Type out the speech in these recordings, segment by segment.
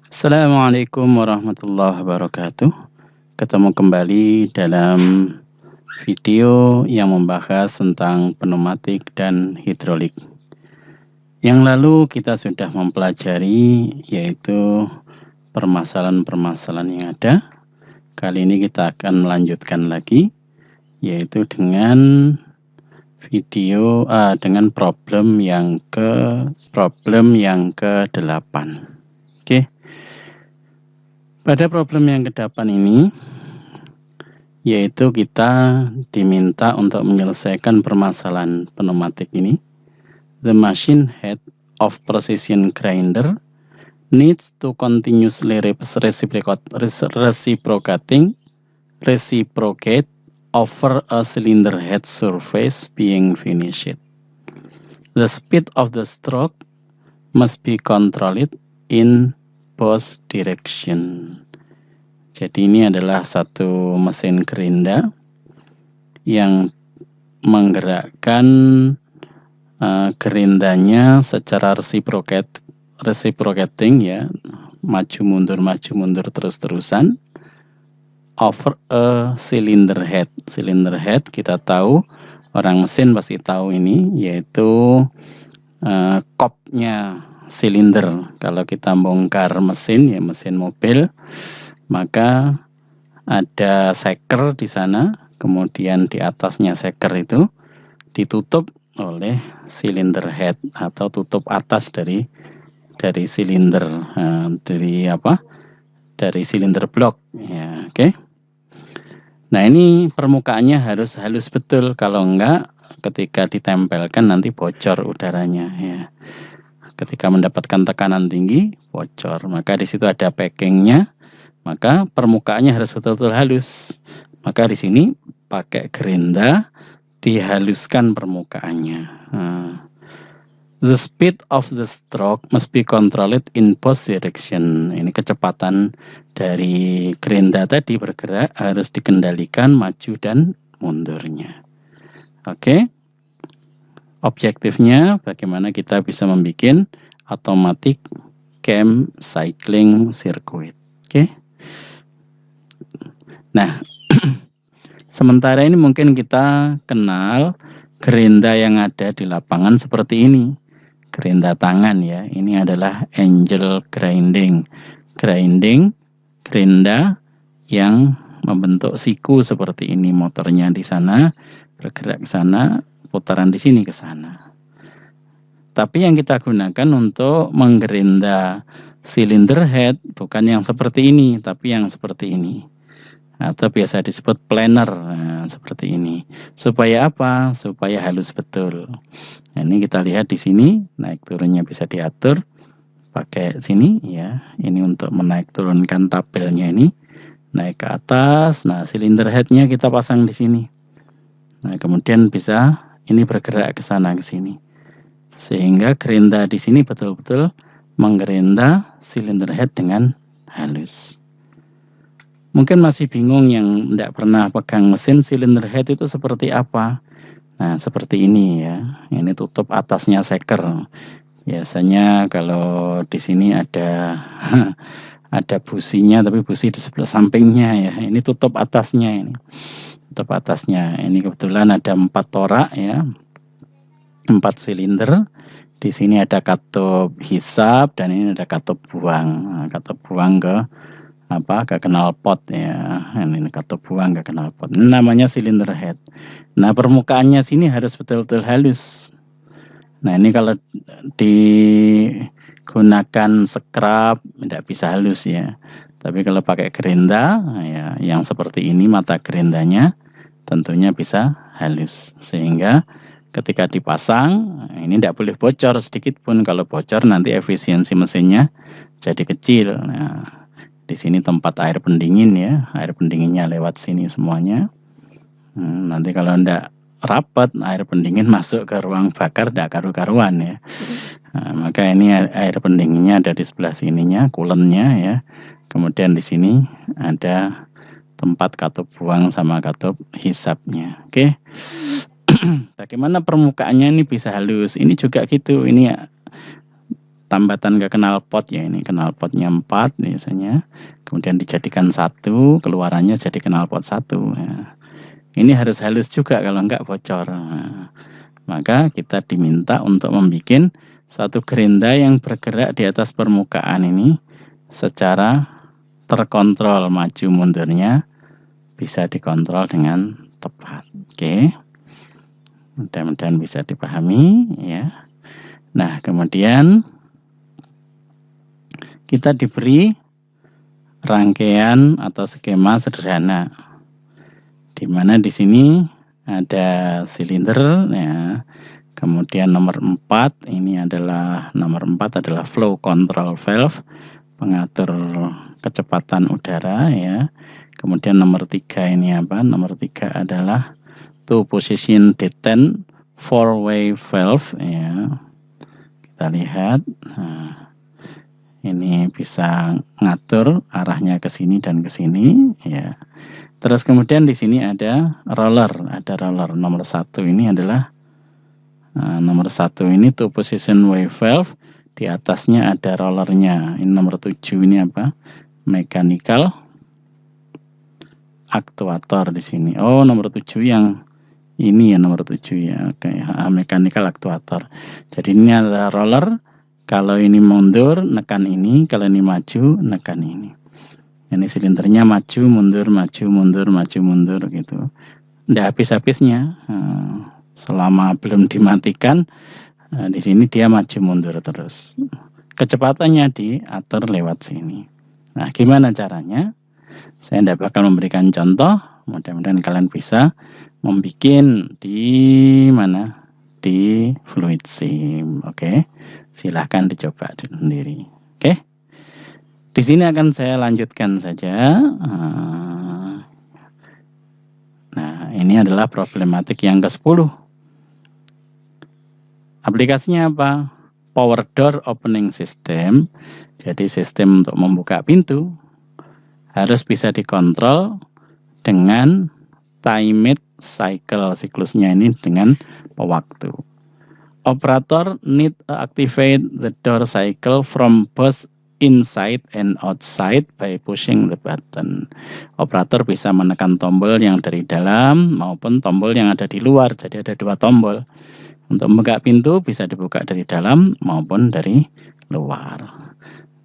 Assalamualaikum warahmatullahi wabarakatuh. Ketemu kembali dalam video yang membahas tentang pneumatik dan hidrolik. Yang lalu kita sudah mempelajari yaitu permasalahan-permasalahan yang ada. Kali ini kita akan melanjutkan lagi yaitu dengan problem yang ke-8. Oke. Pada problem yang ke-8 ini yaitu kita diminta untuk menyelesaikan permasalahan pneumatik ini. The machine head of precision grinder needs to continuously reciprocate over a cylinder head surface being finished. The speed of the stroke must be controlled in both direction. Jadi ini adalah satu mesin gerinda yang menggerakkan gerindanya secara reciprocating ya, maju mundur terus-terusan over a cylinder head. Cylinder head kita tahu, orang mesin pasti tahu ini, yaitu kopnya silinder. Kalau kita bongkar mesin ya, mesin mobil, maka ada seker di sana, kemudian di atasnya seker itu ditutup oleh cylinder head atau tutup atas dari silinder, dari silinder blok ya, oke. Nah, ini permukaannya harus halus betul, kalau enggak ketika ditempelkan nanti bocor udaranya ya. Ketika mendapatkan tekanan tinggi bocor, maka di situ ada packingnya, maka permukaannya harus betul-betul halus. Maka di sini pakai gerinda dihaluskan permukaannya. The speed of the stroke must be controlled in both direction. Ini kecepatan dari gerinda tadi bergerak harus dikendalikan maju dan mundurnya. Oke. Objektifnya bagaimana kita bisa membuat automatic cam cycling circuit. Oke. Nah, sementara ini mungkin kita kenal gerinda yang ada di lapangan seperti ini. Gerinda tangan ya. Ini adalah angel grinding. Gerinda yang membentuk siku seperti ini. Motornya di sana, bergerak ke sana, putaran di sini ke sana. Tapi yang kita gunakan untuk menggerinda cylinder head bukan yang seperti ini, tapi yang seperti ini. Atau biasa disebut planer, seperti ini. Supaya apa? Supaya halus betul. Nah, ini kita lihat di sini, naik turunnya bisa diatur pakai sini ya. Ini untuk menaik turunkan tabelnya ini. Naik ke atas, nah silinder headnya kita pasang di sini. Nah, kemudian bisa ini bergerak ke sana ke sini. Sehingga gerinda di sini betul-betul menggerinda silinder head dengan halus. Mungkin masih bingung yang tidak pernah pegang mesin silinder head itu seperti apa. Nah, seperti ini ya. Ini tutup atasnya seker. Biasanya kalau di sini ada businya, tapi busi di sebelah sampingnya ya. Ini tutup atasnya ini. Tutup atasnya. Ini kebetulan ada 4 torak ya. 4 silinder. Di sini ada katup hisap dan ini ada katup buang. Nah, katup buang ke knalpot ya. Ini katup buang ke knalpot. Ini namanya cylinder head. Nah, permukaannya sini harus betul-betul halus. Nah, ini kalau digunakan scrap tidak bisa halus ya. Tapi kalau pakai gerinda ya, yang seperti ini mata gerindanya tentunya bisa halus. Sehingga ketika dipasang ini tidak boleh bocor sedikit pun. Kalau bocor nanti efisiensi mesinnya jadi kecil. Nah, di sini tempat air pendingin ya, air pendinginnya lewat sini semuanya. Nanti kalau tidak rapat, air pendingin masuk ke ruang bakar tidak karu-karuan ya. Nah, maka ini air pendinginnya ada di sebelah sininya, coolant-nya ya. Kemudian di sini ada tempat katup buang sama katup hisapnya. Oke. Bagaimana permukaannya ini bisa halus? Ini juga gitu. Ini tambatan ke knalpot ya, ini knalpotnya 4 biasanya, kemudian dijadikan 1, keluarannya jadi knalpot 1 ya. Ini harus halus juga, kalau enggak bocor. Nah, maka kita diminta untuk membuat satu gerinda yang bergerak di atas permukaan ini secara terkontrol, maju mundurnya bisa dikontrol dengan tepat. Oke. Mudah-mudahan bisa dipahami ya. Nah, kemudian kita diberi rangkaian atau skema sederhana, di mana di sini ada silinder ya. Kemudian nomor 4 ini adalah flow control valve, pengatur kecepatan udara ya. Kemudian nomor 3 ini apa? Nomor 3 adalah two position detent four-way valve ya. Kita lihat. Nah, ini bisa ngatur arahnya ke sini dan ke sini ya. Terus kemudian di sini ada roller, nomor 1 ini adalah nomor 1 ini two position wave valve, di atasnya ada rollernya. Ini nomor 7 ini apa? Mechanical actuator di sini. Oh, nomor 7 yang ini ya, nomor 7 ya. Oke, mechanical actuator. Jadi ini adalah roller. Kalau ini mundur, nekan ini. Kalau ini maju, nekan ini. Ini silindernya maju, mundur, maju, mundur, maju, mundur gitu. Tidak habis-habisnya. Selama belum dimatikan, di sini dia maju mundur terus. Kecepatannya diatur lewat sini. Nah, gimana caranya? Saya tidak bakal memberikan contoh. Mudah-mudahan kalian bisa membuat di mana? Di fluid sim. Oke. Silahkan dicoba sendiri. Oke. Di sini akan saya lanjutkan saja. Nah, ini adalah problematik yang ke-10. Aplikasinya apa? Power door opening system. Jadi sistem untuk membuka pintu harus bisa dikontrol dengan timed cycle, siklusnya ini dengan pewaktu. Operator need to activate the door cycle from both inside and outside by pushing the button. Operator bisa menekan tombol yang dari dalam maupun tombol yang ada di luar. Jadi ada 2 tombol. Untuk membuka pintu bisa dibuka dari dalam maupun dari luar.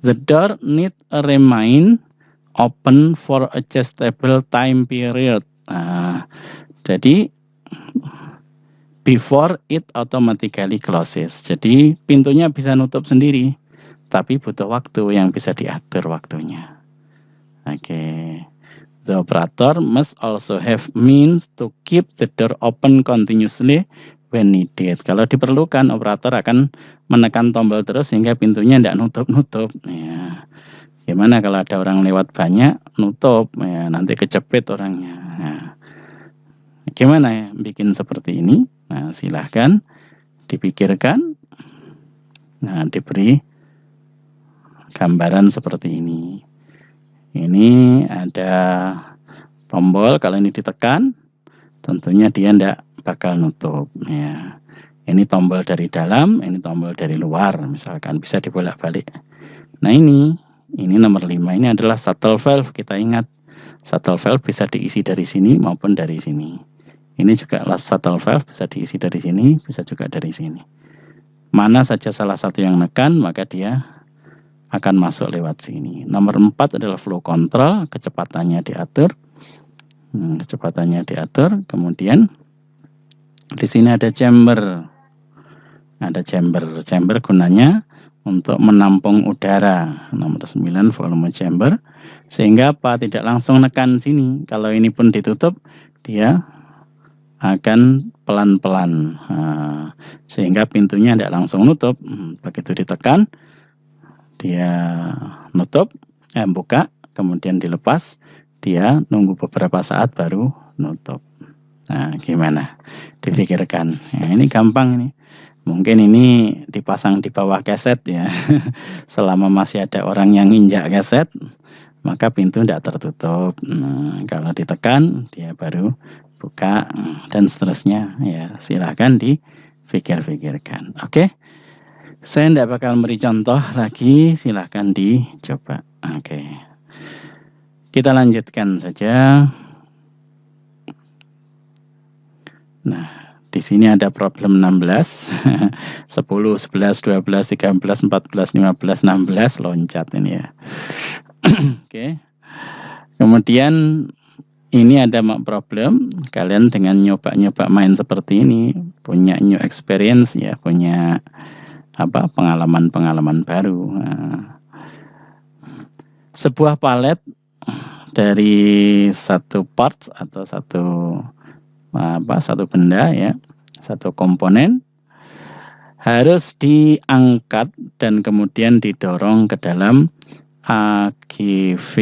The door need to remain open for adjustable time period. Nah, jadi before it automatically closes. Jadi pintunya bisa nutup sendiri, tapi butuh waktu yang bisa diatur waktunya. Oke. The operator must also have means to keep the door open continuously when needed. Kalau diperlukan, operator akan menekan tombol terus sehingga pintunya tidak nutup-nutup. Ya. Gimana kalau ada orang lewat banyak, nutup, ya, nanti kejepit orangnya. Nah, gimana ya bikin seperti ini? Nah, silahkan dipikirkan. Nah, diberi gambaran seperti ini. Ini ada tombol, kalau ini ditekan, tentunya dia tidak bakal nutup. Ya. Ini tombol dari dalam, ini tombol dari luar, misalkan bisa dibolak-balik. Nah, ini nomor 5, ini adalah shuttle valve. Kita ingat, shuttle valve bisa diisi dari sini maupun dari sini. Ini juga shuttle valve bisa diisi dari sini, bisa juga dari sini. Mana saja salah satu yang nekan, maka dia akan masuk lewat sini. Nomor 4 adalah flow control, kecepatannya diatur. Kemudian di sini ada chamber. Chamber gunanya untuk menampung udara. Nomor 9 volume chamber. Sehingga apa? Tidak langsung nekan sini. Kalau ini pun ditutup, dia akan pelan-pelan. Sehingga pintunya tidak langsung nutup. Begitu ditekan, dia nutup, buka, kemudian dilepas, dia nunggu beberapa saat baru nutup. Nah, gimana? Dipikirkan. Ya, ini gampang ini. Mungkin ini dipasang di bawah keset ya. Selama masih ada orang yang nginjak keset, maka pintu tidak tertutup. Nah, kalau ditekan, dia baru buka dan seterusnya. Ya, silahkan dipikir-pikirkan. Oke. Saya tidak bakal beri contoh lagi, silahkan dicoba. Oke. Kita lanjutkan saja. Nah, di sini ada problem 16. 10, 11, 12, 13, 14, 15, 16 loncat ini ya. Oke. Kemudian ini ada problem, kalian dengan nyoba-nyoba main seperti ini, punya new experience ya, punya pengalaman-pengalaman baru. Nah, sebuah palet dari satu part atau satu benda ya, satu komponen harus diangkat dan kemudian didorong ke dalam AGV,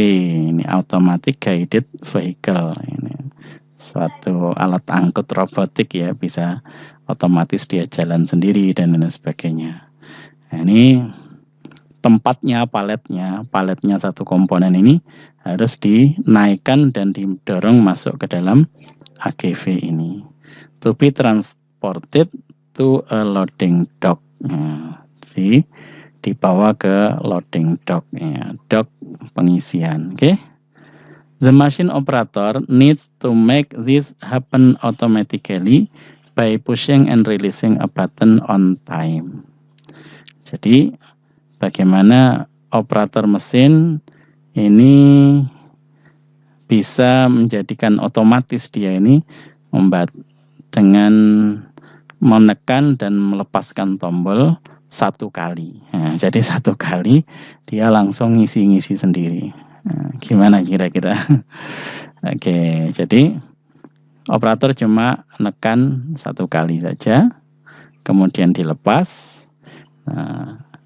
ini automatic guided vehicle, ini suatu alat angkut robotik ya, bisa otomatis dia jalan sendiri dan lain sebagainya. Nah, ini tempatnya paletnya satu komponen ini harus dinaikkan dan didorong masuk ke dalam AGV ini. To be transported to a loading dock. Nah, dibawa ke loading dock ya, dock pengisian. Oke. The machine operator needs to make this happen automatically by pushing and releasing a button on time. Jadi bagaimana operator mesin ini bisa menjadikan otomatis dia ini dengan menekan dan melepaskan tombol satu kali. Nah, jadi satu kali dia langsung ngisi-ngisi sendiri. Nah, gimana kira-kira? Oke, jadi operator cuma nekan satu kali saja, kemudian dilepas.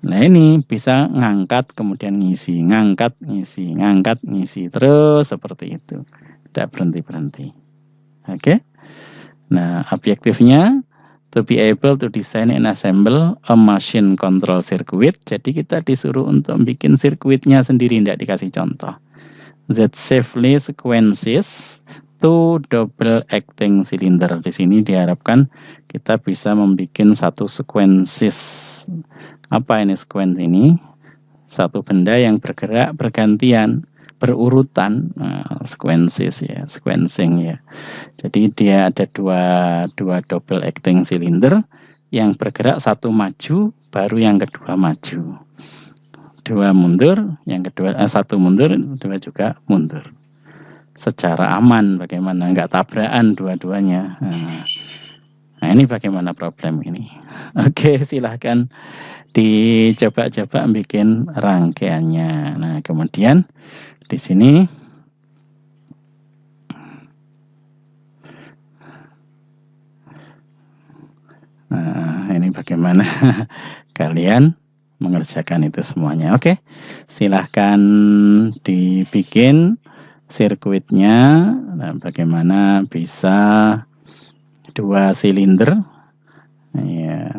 Nah ini bisa ngangkat kemudian ngisi, ngangkat ngisi, ngangkat ngisi, terus seperti itu, tidak berhenti-berhenti. Oke. Nah, objektifnya to be able to design and assemble a machine control circuit. Jadi kita disuruh untuk bikin sirkuitnya sendiri, tidak dikasih contoh. That safely sequences two double acting cylinder. Di sini diharapkan kita bisa membuat satu sequences. Apa ini sequence ini? Satu benda yang bergerak bergantian, berurutan, sequences ya, sequencing ya. Jadi dia ada dua double acting cylinder yang bergerak, satu maju, baru yang kedua maju. Dua mundur, yang kedua satu mundur, dua juga mundur. Secara aman, bagaimana nggak tabrakan dua-duanya. Nah ini bagaimana problem ini? Oke, silahkan dicoba-coba bikin rangkaiannya. Nah kemudian di sini ini bagaimana kalian mengerjakan itu semuanya. Oke, silahkan dibikin sirkuitnya. Nah, bagaimana bisa dua silinder ya,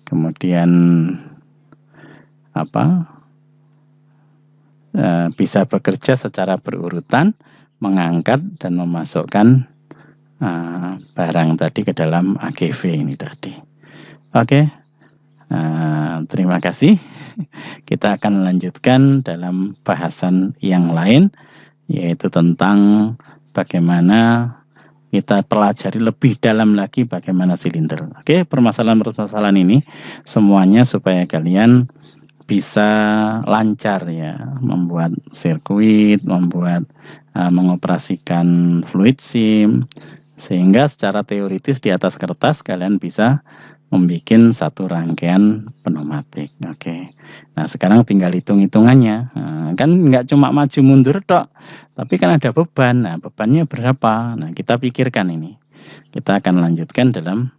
kemudian bisa bekerja secara berurutan, mengangkat dan memasukkan barang tadi ke dalam AGV ini tadi. Oke, terima kasih. Kita akan lanjutkan dalam bahasan yang lain, yaitu tentang bagaimana kita pelajari lebih dalam lagi bagaimana silinder. Oke, permasalahan-permasalahan ini semuanya supaya kalian bisa lancar ya, membuat sirkuit, mengoperasikan fluid sim, sehingga secara teoritis di atas kertas kalian bisa membuat satu rangkaian pneumatik. Oke. Nah sekarang tinggal hitung-hitungannya. Kan nggak cuma maju mundur tok, tapi kan ada beban. Nah bebannya berapa? Nah kita pikirkan ini. Kita akan lanjutkan dalam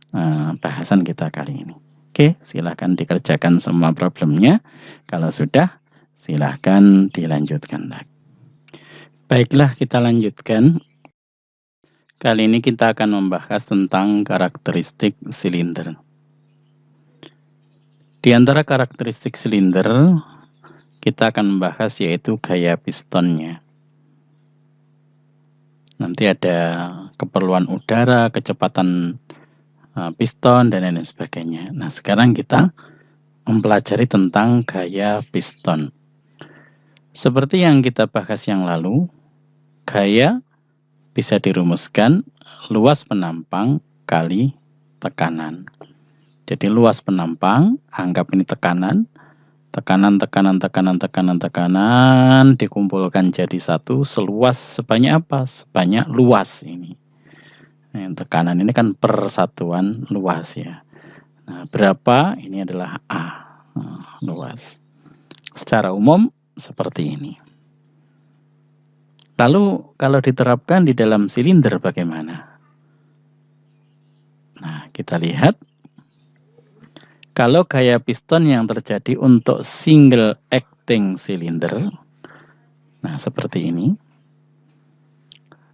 bahasan kita kali ini. Oke, silahkan dikerjakan semua problemnya. Kalau sudah, silahkan dilanjutkan lagi. Baiklah, kita lanjutkan. Kali ini kita akan membahas tentang karakteristik silinder. Di antara karakteristik silinder, kita akan membahas yaitu gaya pistonnya. Nanti ada keperluan udara, kecepatan piston, dan lain sebagainya. Nah, sekarang kita mempelajari tentang gaya piston. Seperti yang kita bahas yang lalu, gaya bisa dirumuskan luas penampang kali tekanan. Jadi luas penampang, anggap ini tekanan, tekanan dikumpulkan jadi satu, seluas sebanyak apa? Sebanyak luas ini. Nah, tekanan ini kan persatuan luas ya. Nah, berapa? Ini adalah A, luas. Secara umum seperti ini. Lalu kalau diterapkan di dalam silinder bagaimana? Nah, kita lihat. Kalau gaya piston yang terjadi untuk single acting cylinder, nah seperti ini,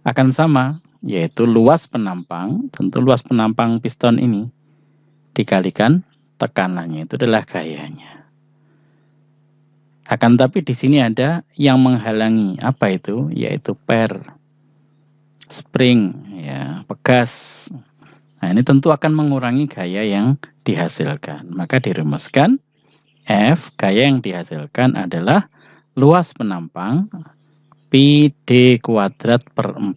akan sama, yaitu luas penampang, tentu luas penampang piston ini, dikalikan tekanannya, itu adalah gayanya. Akan tapi di sini ada yang menghalangi, apa itu? Yaitu per, spring, ya, pegas. Nah, ini tentu akan mengurangi gaya yang dihasilkan. Maka dirumuskan F, gaya yang dihasilkan adalah luas penampang pi D kuadrat per 4.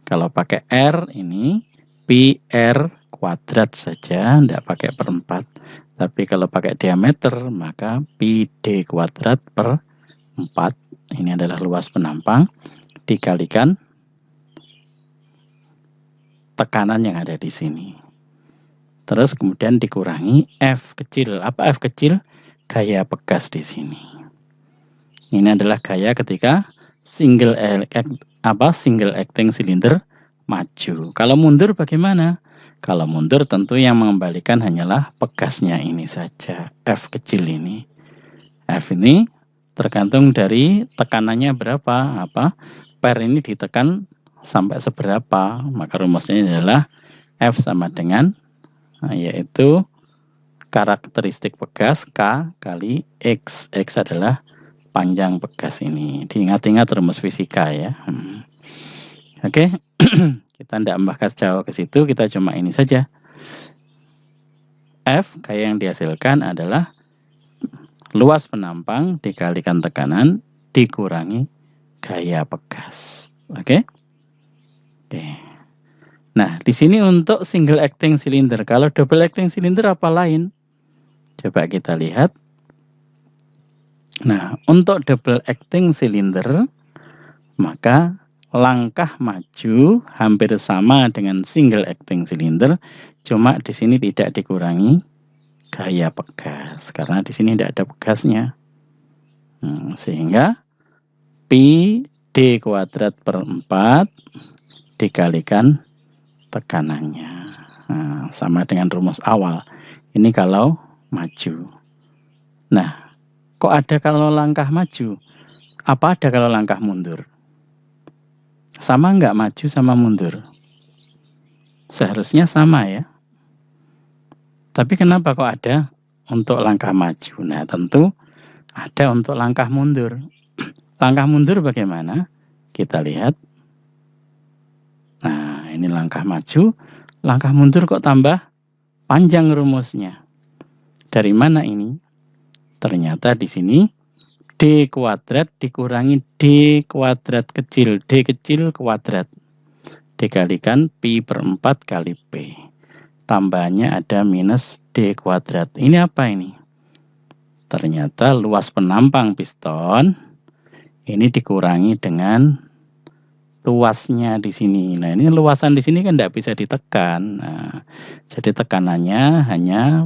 Kalau pakai R ini pi R kuadrat saja, tidak pakai per 4. Tapi kalau pakai diameter maka pi D kuadrat per 4. Ini adalah luas penampang dikalikan tekanan yang ada di sini. Terus kemudian dikurangi F kecil. Apa F kecil? Gaya pegas di sini. Ini adalah gaya ketika single acting cylinder maju. Kalau mundur bagaimana? Kalau mundur tentu yang mengembalikan hanyalah pegasnya ini saja. F kecil ini. F ini tergantung dari tekanannya berapa. Per ini ditekan sampai seberapa, maka rumusnya adalah F sama dengan yaitu karakteristik pegas K kali X. X adalah panjang pegas ini. Diingat-ingat rumus fisika ya. Oke, kita tidak membahas jauh ke situ, kita cuma ini saja. F, gaya yang dihasilkan adalah luas penampang dikalikan tekanan dikurangi gaya pegas. Oke. Nah, di sini untuk single acting cylinder. Kalau double acting cylinder apa lain? Coba kita lihat. Nah, untuk double acting cylinder, maka langkah maju hampir sama dengan single acting cylinder, cuma di sini tidak dikurangi gaya pegas karena di sini tidak ada pegasnya. Sehingga pi D kuadrat per 4 dikalikan tekanannya. Nah, sama dengan rumus awal. Ini kalau maju. Nah, kok ada kalau langkah maju? Apa ada kalau langkah mundur? Sama nggak maju sama mundur? Seharusnya sama ya. Tapi kenapa kok ada untuk langkah maju? Nah, tentu ada untuk langkah mundur. Langkah mundur bagaimana? Kita lihat. Nah, ini langkah maju. Langkah mundur kok tambah panjang rumusnya. Dari mana ini? Ternyata di sini D kuadrat dikurangi D kuadrat kecil. D kecil kuadrat. Dikalikan pi per 4 kali P. Tambahnya ada minus D kuadrat. Ini apa ini? Ternyata luas penampang piston ini dikurangi dengan luasnya di sini. Nah, ini luasan di sini kan tidak bisa ditekan. Nah, jadi tekanannya hanya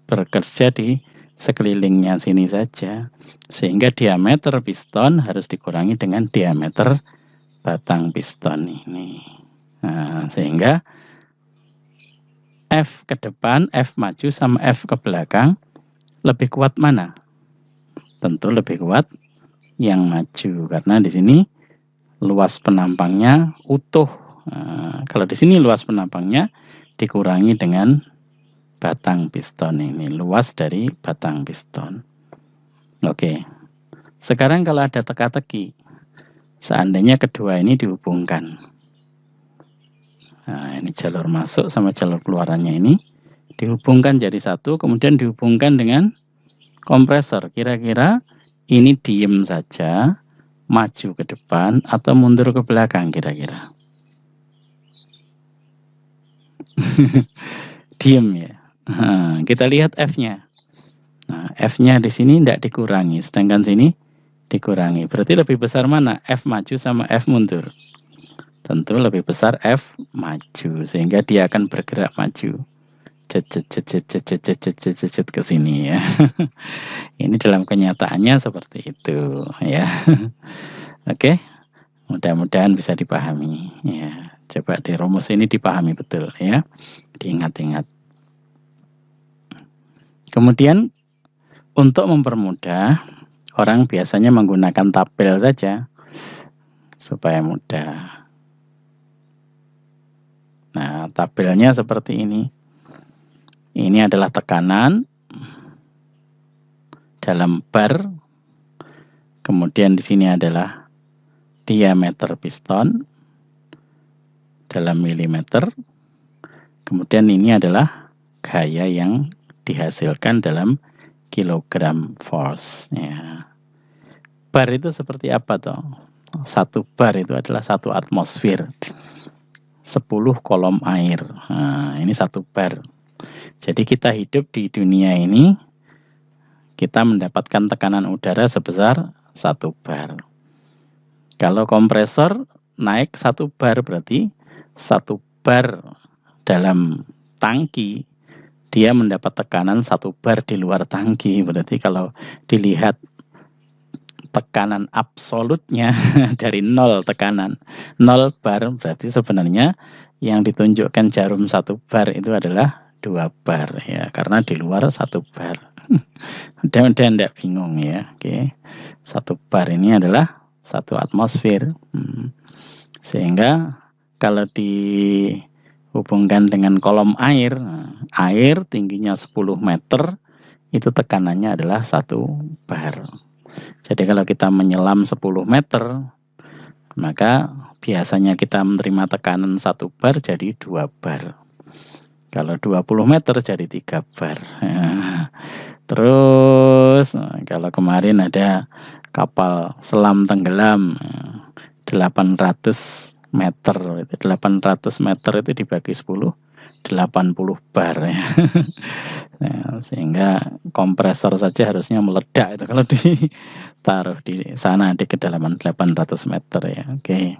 bekerja di sekelilingnya sini saja. Sehingga diameter piston harus dikurangi dengan diameter batang piston ini. Nah, sehingga F ke depan, F maju sama F ke belakang lebih kuat mana? Tentu lebih kuat yang maju karena di sini luas penampangnya utuh. Nah, kalau di sini luas penampangnya dikurangi dengan batang piston ini, luas dari batang piston. Oke. Sekarang kalau ada teka-teki, seandainya kedua ini dihubungkan. Nah, ini jalur masuk sama jalur keluarannya ini dihubungkan jadi satu, kemudian dihubungkan dengan kompresor. Kira-kira ini diem saja, maju ke depan atau mundur ke belakang kira-kira? Diem ya. Nah, kita lihat F-nya. Nah, F-nya di sini tidak dikurangi, sedangkan sini dikurangi. Berarti lebih besar mana? F maju sama F mundur. Tentu lebih besar F maju, sehingga dia akan bergerak maju. Ke sini ya. Ini dalam kenyataannya seperti itu ya. Oke, mudah-mudahan bisa dipahami ya. Coba di rumus ini dipahami betul ya, diingat-ingat. Kemudian untuk mempermudah, orang biasanya menggunakan tabel saja supaya mudah. Nah, tabelnya seperti ini. Ini adalah tekanan dalam bar. Kemudian di sini adalah diameter piston dalam milimeter. Kemudian ini adalah gaya yang dihasilkan dalam kilogram force. Ya. Bar itu seperti apa toh? Satu bar itu adalah 1 atmosfer. 10 kolom air. Nah, ini 1 bar. Jadi kita hidup di dunia ini, kita mendapatkan tekanan udara sebesar 1 bar. Kalau kompresor naik 1 bar, berarti 1 bar dalam tangki, dia mendapat tekanan 1 bar di luar tangki. Berarti kalau dilihat tekanan absolutnya dari 0 tekanan, 0 bar, berarti sebenarnya yang ditunjukkan jarum 1 bar itu adalah 2 bar ya, karena di luar 1 bar. Mudah-mudahan tidak bingung ya. Oke. 1 bar ini adalah 1 atmosfer. Sehingga kalau dihubungkan dengan kolom air, air tingginya 10 meter, itu tekanannya adalah 1 bar. Jadi kalau kita menyelam 10 meter, maka biasanya kita menerima tekanan 1 bar jadi 2 bar. Kalau 20 meter jadi 3 bar. Terus kalau kemarin ada kapal selam tenggelam 800 meter. 800 meter itu dibagi 10, 80 bar ya. Nah, sehingga kompresor saja harusnya meledak itu kalau ditaruh di sana di kedalaman 800 meter ya. Oke.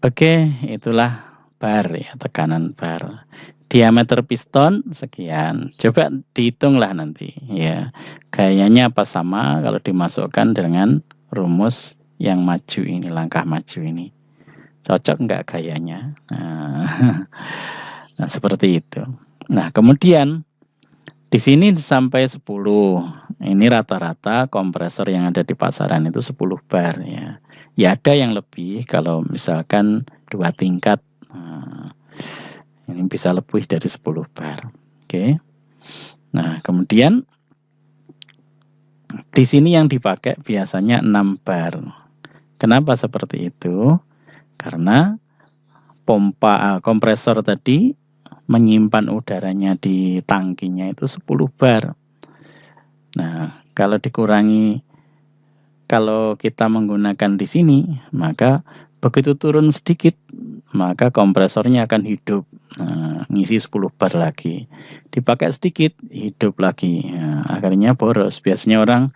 Oke, itulah bar ya, tekanan bar. Diameter piston sekian. Coba dihitunglah nanti ya. Gayanya apa sama kalau dimasukkan dengan rumus yang maju ini, langkah maju ini. Cocok enggak gayanya? Nah, seperti itu. Nah, kemudian di sini sampai 10. Ini rata-rata kompresor yang ada di pasaran itu 10 bar ya. Ya ada yang lebih kalau misalkan 2 tingkat. Ini bisa lebih dari 10 bar. Oke. Nah, kemudian di sini yang dipakai biasanya 6 bar. Kenapa seperti itu? Karena pompa kompresor tadi menyimpan udaranya di tangkinya itu 10 bar. Nah, kalau dikurangi, kalau kita menggunakan di sini, maka begitu turun sedikit, maka kompresornya akan hidup. Nah, ngisi 10 bar lagi. Dipakai sedikit, hidup lagi. Nah, akhirnya boros. Biasanya orang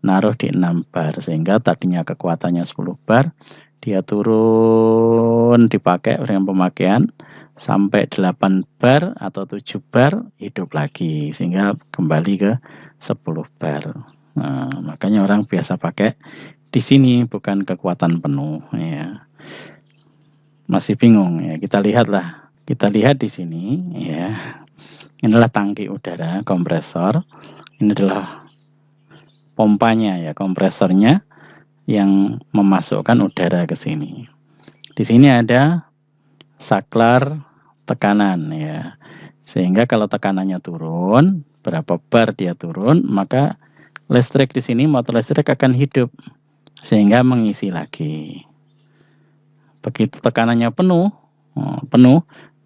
naruh di 6 bar, sehingga tadinya kekuatannya 10 bar, dia turun dipakai dengan pemakaian sampai 8 bar atau 7 bar, hidup lagi, sehingga kembali ke 10 bar. Nah, makanya orang biasa pakai di sini, bukan kekuatan penuh ya. Masih bingung ya, kita lihat di sini ya. Inilah tangki udara kompresor. Ini adalah pompanya ya, kompresornya yang memasukkan udara ke sini. Di sini ada saklar tekanan ya. Sehingga kalau tekanannya turun, berapa bar dia turun, maka listrik di sini, motor listrik akan hidup sehingga mengisi lagi. Begitu tekanannya penuh,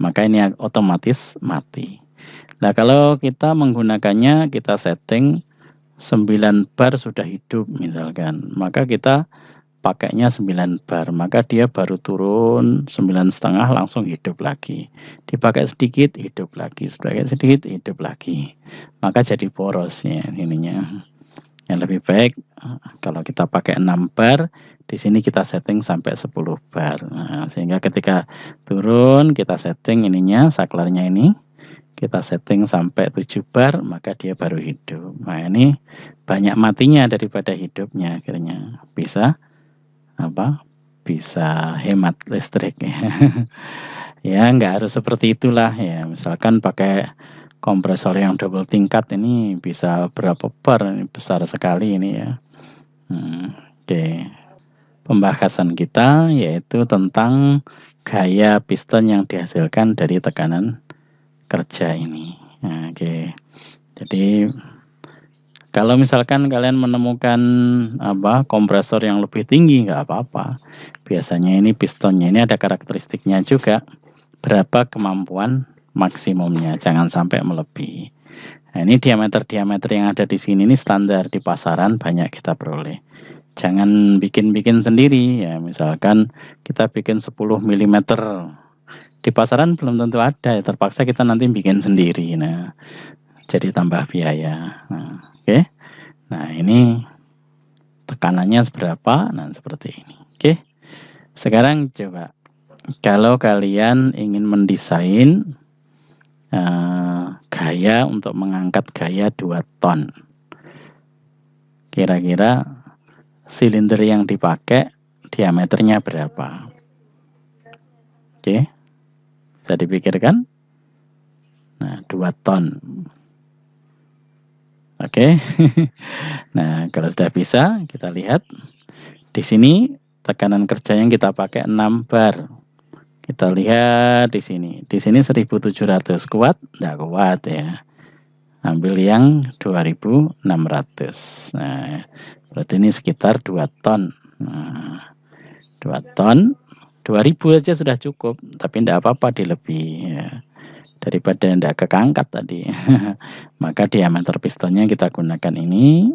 maka ini otomatis mati. Nah, kalau kita menggunakannya, kita setting 9 bar sudah hidup misalkan, maka kita pakainya 9 bar, maka dia baru turun 9,5 langsung hidup lagi. Dipakai sedikit, hidup lagi. Dipakai sedikit, hidup lagi. Maka jadi boros ya ininya. Yang lebih baik kalau kita pakai 6 bar, di sini kita setting sampai 10 bar. Nah, sehingga ketika turun kita setting ininya, saklarnya ini kita setting sampai 7 bar, maka dia baru hidup. Nah, ini banyak matinya daripada hidupnya akhirnya. Bisa hemat listrik ya. Ya nggak harus seperti itulah ya. Misalkan pakai kompresor yang double tingkat ini bisa berapa bar, ini besar sekali ini ya. Oke. Pembahasan kita yaitu tentang gaya piston yang dihasilkan dari tekanan kerja ini. Oke. Jadi kalau misalkan kalian menemukan kompresor yang lebih tinggi, nggak apa-apa. Biasanya ini pistonnya ini ada karakteristiknya juga. Berapa kemampuan maksimumnya, jangan sampai melebihi. Nah, ini diameter yang ada di sini ini standar di pasaran banyak kita peroleh. Jangan bikin-bikin sendiri ya. Misalkan kita bikin 10 mm. Di pasaran belum tentu ada, ya terpaksa kita nanti bikin sendiri. Nah, jadi tambah biaya. Oke. Nah, ini tekanannya seberapa? Nah, seperti ini. Oke. Sekarang coba kalau kalian ingin mendesain gaya untuk mengangkat gaya 2 ton. Kira-kira silinder yang dipakai diameternya berapa? Oke. Bisa dipikirkan? Nah, 2 ton. Oke. Nah, kalau sudah bisa, kita lihat di sini tekanan kerja yang kita pakai 6 bar. Kita lihat di sini. Di sini 1700 kuat? Enggak kuat ya. Ambil yang 2600. Nah, berarti ini sekitar 2 ton. Nah, 2 ton 2000 aja sudah cukup, tapi enggak apa-apa dilebih ya. Daripada enggak kekangkat tadi. Maka diameter pistonnya kita gunakan ini.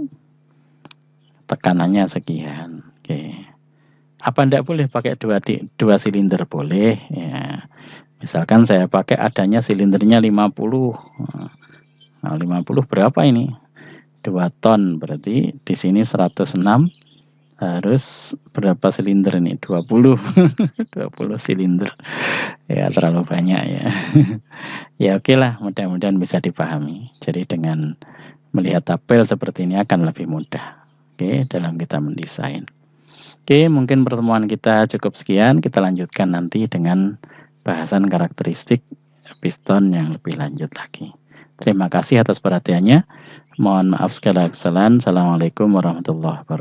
Tekanannya sekian. Oke. Apa enggak boleh pakai 2 silinder? Boleh ya. Misalkan saya pakai adanya silindernya 50. Nah, 50 berapa ini? 2 ton, berarti di sini 106 harus berapa silinder ini? 20. 20 silinder. Ya terlalu banyak ya. Ya oke lah, mudah-mudahan bisa dipahami. Jadi dengan melihat tabel seperti ini akan lebih mudah. Oke, dalam kita mendesain. Oke, mungkin pertemuan kita cukup sekian. Kita lanjutkan nanti dengan bahasan karakteristik piston yang lebih lanjut lagi. Terima kasih atas perhatiannya. Mohon maaf segala kesalahan. Assalamualaikum warahmatullahi wabarakatuh.